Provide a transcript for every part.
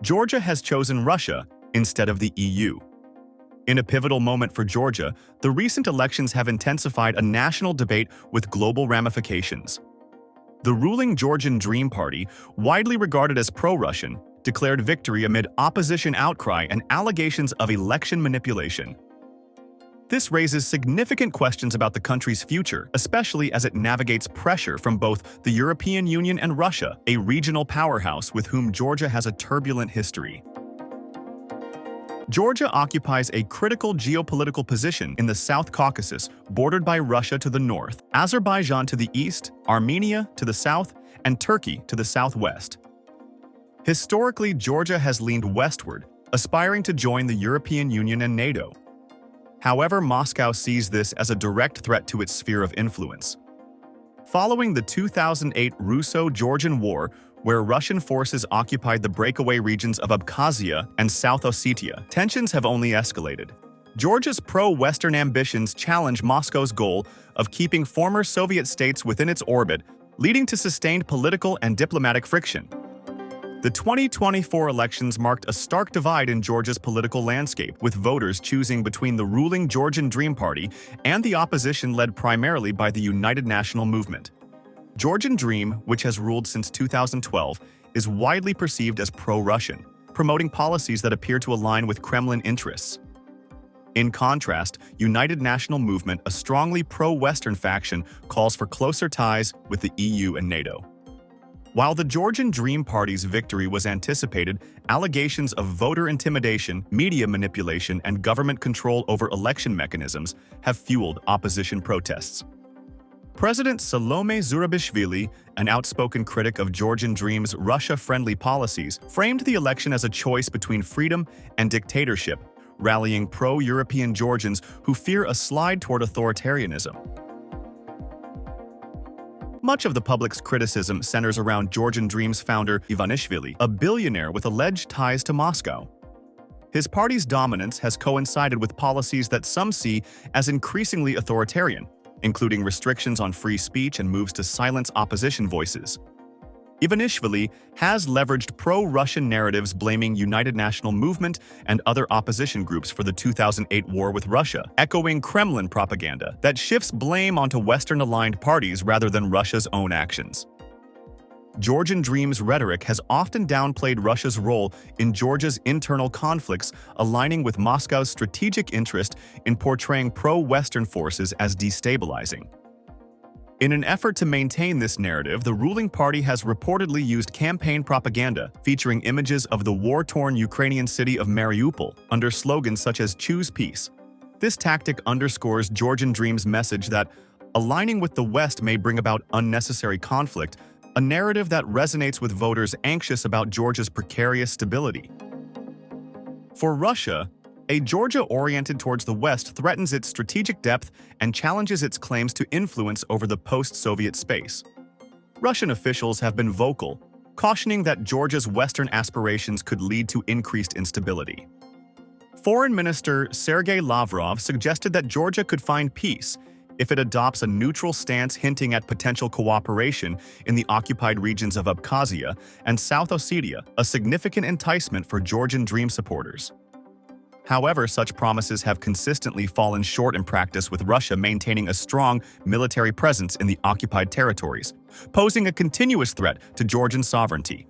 Georgia has chosen Russia instead of the EU. In a pivotal moment for Georgia, the recent elections have intensified a national debate with global ramifications. The ruling Georgian Dream Party, widely regarded as pro-Russian, declared victory amid opposition outcry and allegations of election manipulation. This raises significant questions about the country's future, especially as it navigates pressure from both the European Union and Russia, a regional powerhouse with whom Georgia has a turbulent history. Georgia occupies a critical geopolitical position in the South Caucasus, bordered by Russia to the north, Azerbaijan to the east, Armenia to the south, and Turkey to the southwest. Historically, Georgia has leaned westward, aspiring to join the European Union and NATO. However, Moscow sees this as a direct threat to its sphere of influence. Following the 2008 Russo-Georgian War, where Russian forces occupied the breakaway regions of Abkhazia and South Ossetia, tensions have only escalated. Georgia's pro-Western ambitions challenge Moscow's goal of keeping former Soviet states within its orbit, leading to sustained political and diplomatic friction. The 2024 elections marked a stark divide in Georgia's political landscape, with voters choosing between the ruling Georgian Dream Party and the opposition led primarily by the United National Movement. Georgian Dream, which has ruled since 2012, is widely perceived as pro-Russian, promoting policies that appear to align with Kremlin interests. In contrast, United National Movement, a strongly pro-Western faction, calls for closer ties with the EU and NATO. While the Georgian Dream Party's victory was anticipated, allegations of voter intimidation, media manipulation, and government control over election mechanisms have fueled opposition protests. President Salome Zurabishvili, an outspoken critic of Georgian Dream's Russia-friendly policies, framed the election as a choice between freedom and dictatorship, rallying pro-European Georgians who fear a slide toward authoritarianism. Much of the public's criticism centers around Georgian Dream's founder Ivanishvili, a billionaire with alleged ties to Moscow. His party's dominance has coincided with policies that some see as increasingly authoritarian, including restrictions on free speech and moves to silence opposition voices. Ivanishvili has leveraged pro-Russian narratives blaming United National Movement and other opposition groups for the 2008 war with Russia, echoing Kremlin propaganda that shifts blame onto Western-aligned parties rather than Russia's own actions. Georgian Dream's rhetoric has often downplayed Russia's role in Georgia's internal conflicts, aligning with Moscow's strategic interest in portraying pro-Western forces as destabilizing. In an effort to maintain this narrative, the ruling party has reportedly used campaign propaganda featuring images of the war-torn Ukrainian city of Mariupol under slogans such as "Choose Peace." This tactic underscores Georgian Dream's message that aligning with the West may bring about unnecessary conflict, a narrative that resonates with voters anxious about Georgia's precarious stability. For Russia, a Georgia oriented towards the West threatens its strategic depth and challenges its claims to influence over the post-Soviet space. Russian officials have been vocal, cautioning that Georgia's Western aspirations could lead to increased instability. Foreign Minister Sergei Lavrov suggested that Georgia could find peace if it adopts a neutral stance, hinting at potential cooperation in the occupied regions of Abkhazia and South Ossetia, a significant enticement for Georgian Dream supporters. However, such promises have consistently fallen short in practice, with Russia maintaining a strong military presence in the occupied territories, posing a continuous threat to Georgian sovereignty.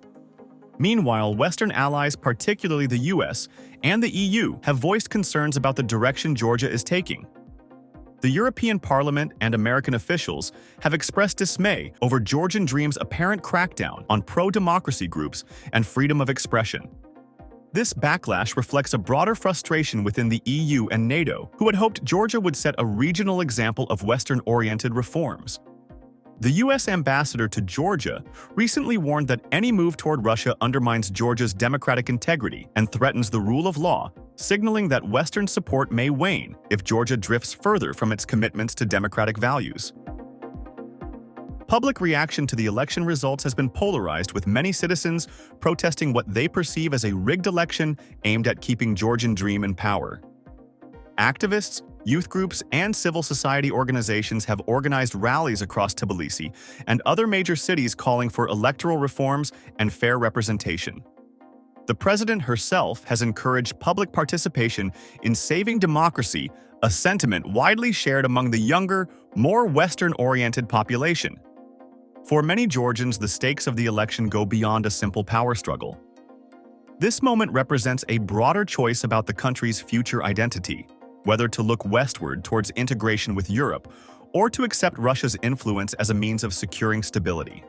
Meanwhile, Western allies, particularly the US and the EU, have voiced concerns about the direction Georgia is taking. The European Parliament and American officials have expressed dismay over Georgian Dream's apparent crackdown on pro-democracy groups and freedom of expression. This backlash reflects a broader frustration within the EU and NATO, who had hoped Georgia would set a regional example of Western-oriented reforms. The US ambassador to Georgia recently warned that any move toward Russia undermines Georgia's democratic integrity and threatens the rule of law, signaling that Western support may wane if Georgia drifts further from its commitments to democratic values. Public reaction to the election results has been polarized, with many citizens protesting what they perceive as a rigged election aimed at keeping Georgian Dream in power. Activists, youth groups, and civil society organizations have organized rallies across Tbilisi and other major cities calling for electoral reforms and fair representation. The president herself has encouraged public participation in saving democracy, a sentiment widely shared among the younger, more Western-oriented population. For many Georgians, the stakes of the election go beyond a simple power struggle. This moment represents a broader choice about the country's future identity, whether to look westward towards integration with Europe or to accept Russia's influence as a means of securing stability.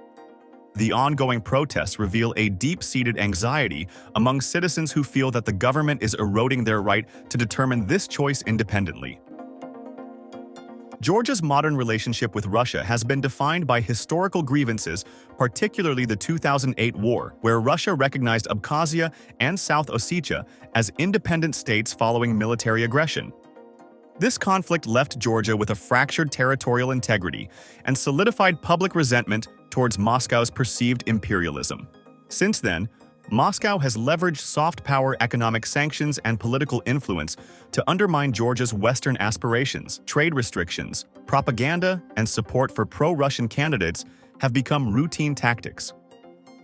The ongoing protests reveal a deep-seated anxiety among citizens who feel that the government is eroding their right to determine this choice independently. Georgia's modern relationship with Russia has been defined by historical grievances, particularly the 2008 war, where Russia recognized Abkhazia and South Ossetia as independent states following military aggression. This conflict left Georgia with a fractured territorial integrity and solidified public resentment towards Moscow's perceived imperialism. Since then, Moscow has leveraged soft power, economic sanctions, and political influence to undermine Georgia's Western aspirations. Trade restrictions, propaganda, and support for pro-Russian candidates have become routine tactics.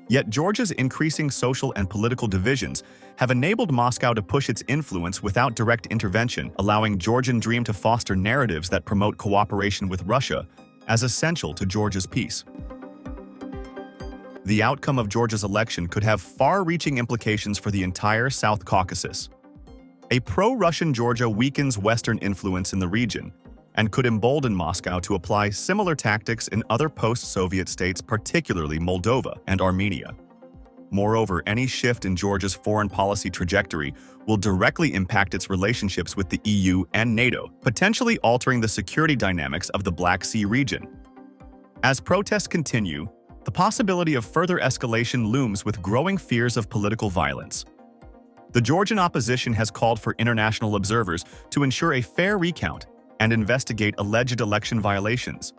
Yet Georgia's increasing social and political divisions have enabled Moscow to push its influence without direct intervention, allowing Georgian Dream to foster narratives that promote cooperation with Russia as essential to Georgia's peace. The outcome of Georgia's election could have far-reaching implications for the entire South Caucasus. A pro-Russian Georgia weakens Western influence in the region and could embolden Moscow to apply similar tactics in other post-Soviet states, particularly Moldova and Armenia. Moreover, any shift in Georgia's foreign policy trajectory will directly impact its relationships with the EU and NATO, potentially altering the security dynamics of the Black Sea region. As protests continue, the possibility of further escalation looms with growing fears of political violence. The Georgian opposition has called for international observers to ensure a fair recount and investigate alleged election violations.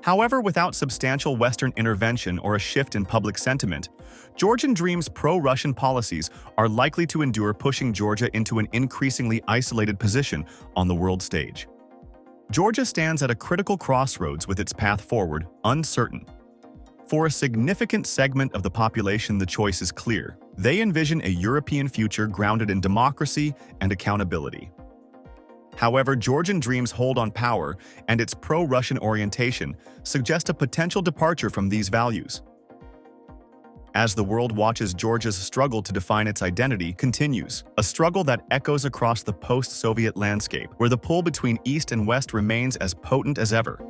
However, without substantial Western intervention or a shift in public sentiment, Georgian Dream's pro-Russian policies are likely to endure, pushing Georgia into an increasingly isolated position on the world stage. Georgia stands at a critical crossroads with its path forward uncertain. For a significant segment of the population, the choice is clear. They envision a European future grounded in democracy and accountability. However, Georgian Dream's hold on power and its pro-Russian orientation suggest a potential departure from these values. As the world watches, Georgia's struggle to define its identity continues, a struggle that echoes across the post-Soviet landscape, where the pull between East and West remains as potent as ever.